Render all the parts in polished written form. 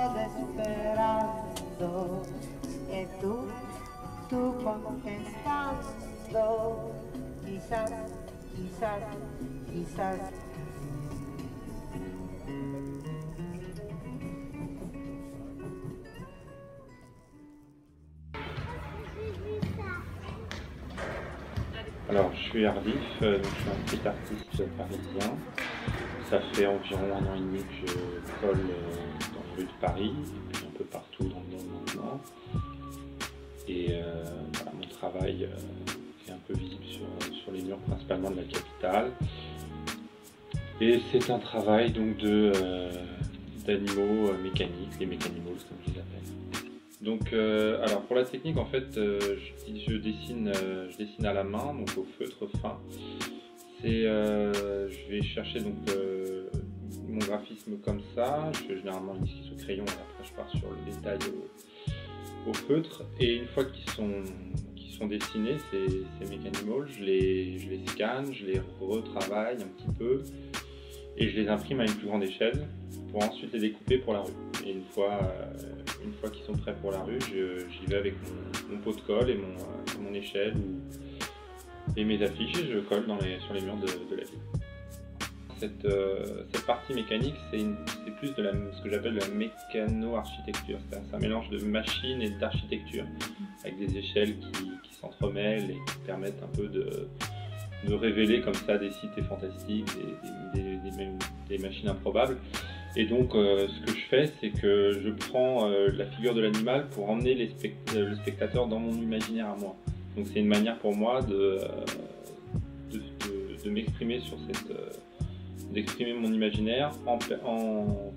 desesperando y tú contestando, quizás, quizás, quizás. Alors, je suis Ardif, donc je suis un street artiste parisien. Ça fait environ 1 an et demi que je colle dans les rues de Paris, et puis un peu partout dans le monde maintenant. Et voilà, mon travail est un peu visible sur les murs principalement de la capitale. Et c'est un travail donc d'animaux mécaniques, les mécanimals comme je les appelle. Donc, alors pour la technique, en fait, je dessine à la main, donc au feutre fin. Je vais chercher donc mon graphisme comme ça. Je fais généralement une esquisse au crayon et après je pars sur le détail au feutre. Et une fois qu'ils sont dessinés, ces mécanimals, je les scanne, je les retravaille un petit peu et je les imprime à une plus grande échelle pour ensuite les découper pour la rue. Et une fois qu'ils sont prêts pour la rue, j'y vais avec mon pot de colle et mon échelle et mes affiches et je colle sur les murs de la ville. Cette partie mécanique, c'est plus ce que j'appelle de la mécano-architecture. C'est un mélange de machine et d'architecture, avec des échelles qui s'entremêlent et qui permettent un peu de révéler comme ça des cités fantastiques, des machines improbables. Et donc ce que je fais, c'est que je prends la figure de l'animal pour emmener le spectateur dans mon imaginaire à moi. Donc c'est une manière pour moi de m'exprimer d'exprimer mon imaginaire en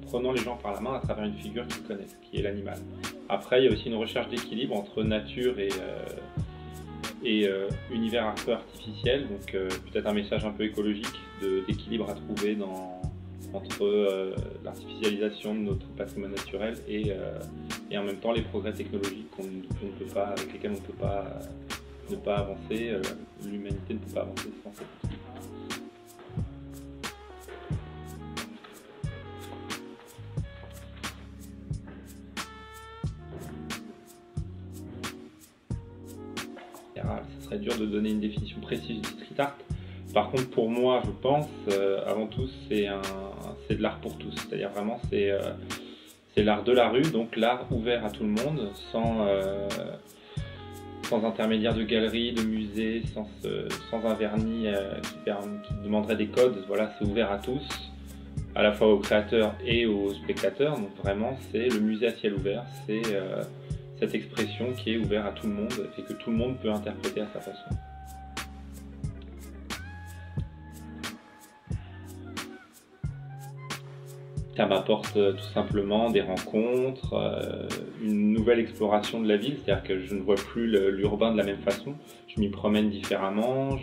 prenant les gens par la main à travers une figure qu'ils connaissent, qui est l'animal. Après, il y a aussi une recherche d'équilibre entre nature et univers un peu artificiel, donc peut-être un message un peu écologique d'équilibre à trouver entre l'artificialisation de notre patrimoine naturel et en même temps les progrès technologiques avec lesquels on ne peut pas avancer, l'humanité ne peut pas avancer sans cette outil. Ce serait dur de donner une définition précise du street art. Par contre, pour moi, je pense, avant tout, c'est de l'art pour tous. C'est-à-dire vraiment, c'est l'art de la rue, donc l'art ouvert à tout le monde, sans intermédiaire de galeries, de musées, sans un vernis qui demanderait des codes. Voilà, c'est ouvert à tous, à la fois aux créateurs et aux spectateurs. Donc vraiment, c'est le musée à ciel ouvert, c'est cette expression qui est ouverte à tout le monde et que tout le monde peut interpréter à sa façon. Ça m'apporte tout simplement des rencontres, une nouvelle exploration de la ville, c'est-à-dire que je ne vois plus l'urbain de la même façon. Je m'y promène différemment,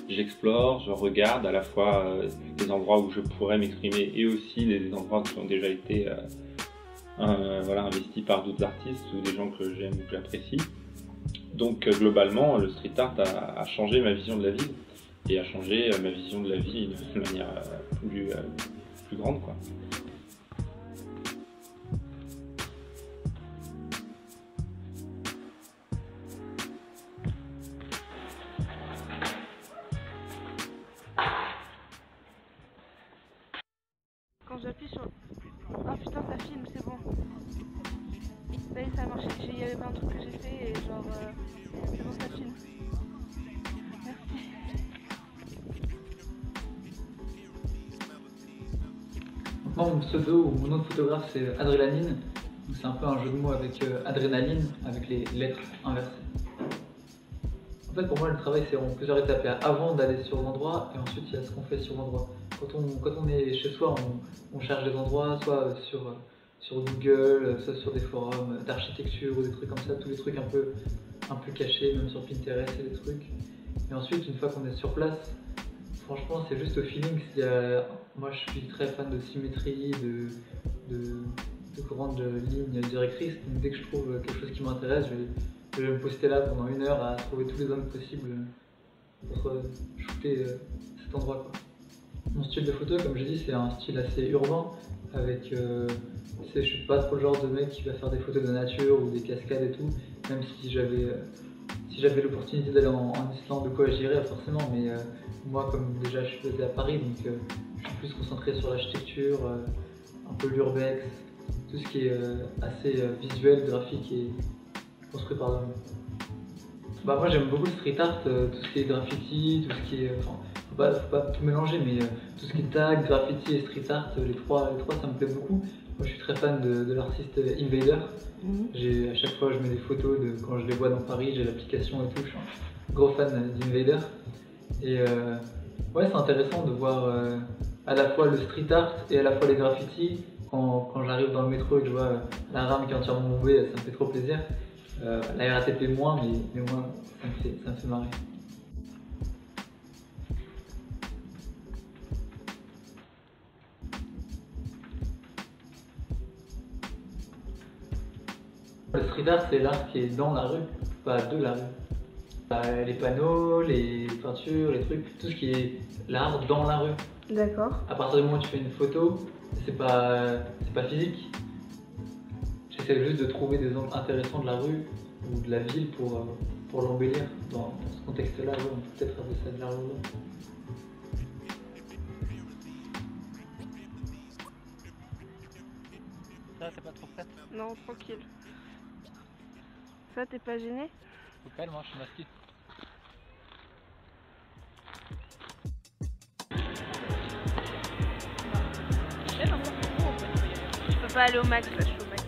j'explore, je regarde à la fois les endroits où je pourrais m'exprimer et aussi les endroits qui ont déjà été voilà, investis par d'autres artistes ou des gens que j'aime ou que j'apprécie. Donc globalement, le street art a changé ma vision de la ville et a changé ma vision de la vie de manière plus grande, quoi. Quand j'appuie sur... Ah putain, ça filme, c'est bon. Ça y est, ça a marché. Il y avait un truc que j'ai fait et genre... c'est bon, ça filme. Merci. Moi, mon pseudo ou mon nom de photographe, c'est Adrénaline. C'est un peu un jeu de mots avec adrénaline, avec les lettres inversées. En fait, pour moi, le travail, c'est en plusieurs étapes. Avant d'aller sur l'endroit, et ensuite, il y a ce qu'on fait sur l'endroit. Quand on est chez soi, on cherche des endroits, soit sur Google, soit sur des forums d'architecture ou des trucs comme ça, tous les trucs un peu cachés, même sur Pinterest et des trucs. Et ensuite, une fois qu'on est sur place, franchement, c'est juste au feeling. Moi, je suis très fan de symétrie, de grandes lignes directrices. Donc, dès que je trouve quelque chose qui m'intéresse, je vais me poster là pendant 1 heure à trouver tous les angles possibles pour shooter cet endroit, quoi. Mon style de photo, comme je dis, c'est un style assez urbain, avec Je suis pas trop le genre de mec qui va faire des photos de nature ou des cascades et tout, même si j'avais l'opportunité d'aller en Islande ou quoi, j'irais forcément, mais moi comme déjà je suis basé à Paris, donc je suis plus concentré sur l'architecture, un peu l'urbex, tout ce qui est assez visuel, graphique et construit par l'homme. Bah moi j'aime beaucoup le street art, tout ce qui est graffiti, tout ce qui est... Enfin, faut pas tout mélanger, mais tout ce qui est tag, graffiti et street art, les trois ça me plaît beaucoup. Moi je suis très fan de l'artiste Invader. À chaque fois je mets des photos de quand je les vois dans Paris, j'ai l'application et tout, je suis un gros fan d'Invader. Et ouais, c'est intéressant de voir à la fois le street art et à la fois les graffitis. Quand j'arrive dans le métro et que je vois la rame qui est entièrement bombée, ça me fait trop plaisir. La RATP moins, mais moi ça me fait marrer. Le street art, c'est l'art qui est dans la rue, pas de la rue. Les panneaux, les peintures, les trucs, tout ce qui est l'art dans la rue. D'accord. À partir du moment où tu fais une photo, c'est pas physique. J'essaie juste de trouver des angles intéressants de la rue ou de la ville pour l'embellir. Dans ce contexte-là, on peut peut-être appeler ça de l'art urbain. Ça, c'est pas trop prêt. Non, tranquille. Ça, t'es pas gêné? Faut calme, hein, je suis masqué. Je peux pas aller au max là, je suis au max.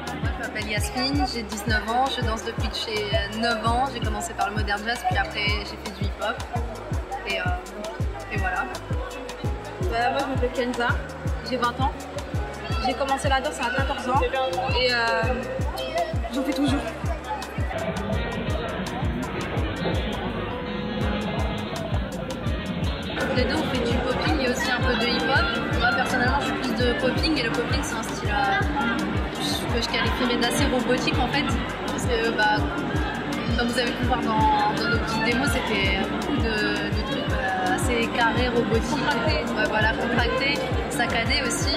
Moi je m'appelle Yasmine, j'ai 19 ans, je danse depuis que j'ai 9 ans. J'ai commencé par le modern jazz, puis après j'ai fait du hip-hop. Et voilà. Moi je m'appelle Kenza, j'ai 20 ans. J'ai commencé la danse à 14 ans et j'en fais toujours. Les deux on fait du popping et aussi un peu de hip-hop. Moi personnellement je suis plus de popping et le popping c'est un style que je qualifierais d'assez robotique en fait. Parce que comme vous avez pu voir dans nos petites démos, c'était beaucoup de trucs assez carrés, robotiques. Contractés. Ouais, voilà, contractés, saccadés aussi.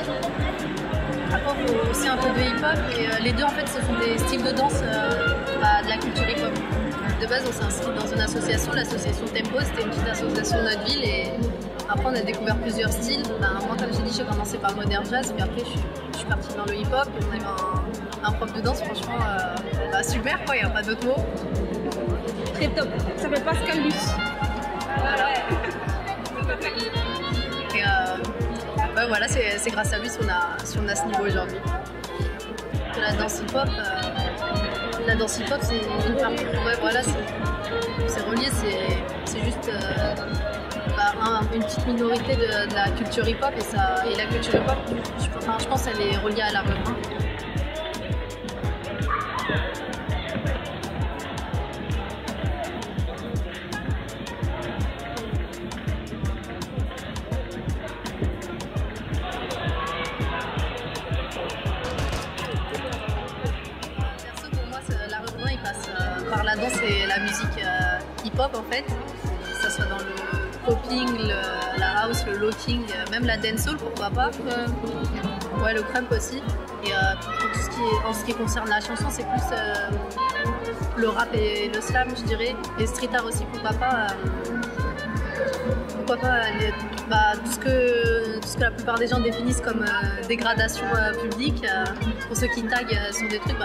Après il faut aussi un peu de hip-hop et les deux en fait ce sont des styles de danse de la culture hip-hop. De base on s'est inscrit dans une association, l'association Tempo, c'était une petite association de notre ville et après on a découvert plusieurs styles. Moi comme j'ai dit j'ai commencé par le modern jazz puis après je suis partie dans le hip-hop et on a eu un prof de danse franchement super quoi, il n'y a pas d'autre mot. Très top, ça s'appelle Pascal Luce. Voilà. Et voilà, c'est grâce à lui si on a ce niveau aujourd'hui. La danse hip-hop, c'est une partie. Ouais, voilà, c'est relié, c'est juste une petite minorité de la culture hip-hop et la culture hip-hop, je pense qu'elle est reliée à l'art urbain. Par la danse et la musique hip-hop en fait, que ce soit dans le popping, la house, le locking, même la dancehall pourquoi pas, ouais, le crump aussi. Et en ce qui concerne la chanson, c'est plus le rap et le slam je dirais, et street art aussi pourquoi pas tout ce que la plupart des gens définissent comme dégradation publique, pour ceux qui taguent sur des trucs,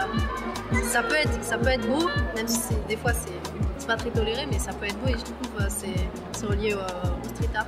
ça peut être beau, même si des fois c'est pas très toléré, mais ça peut être beau et je trouve c'est relié au street art.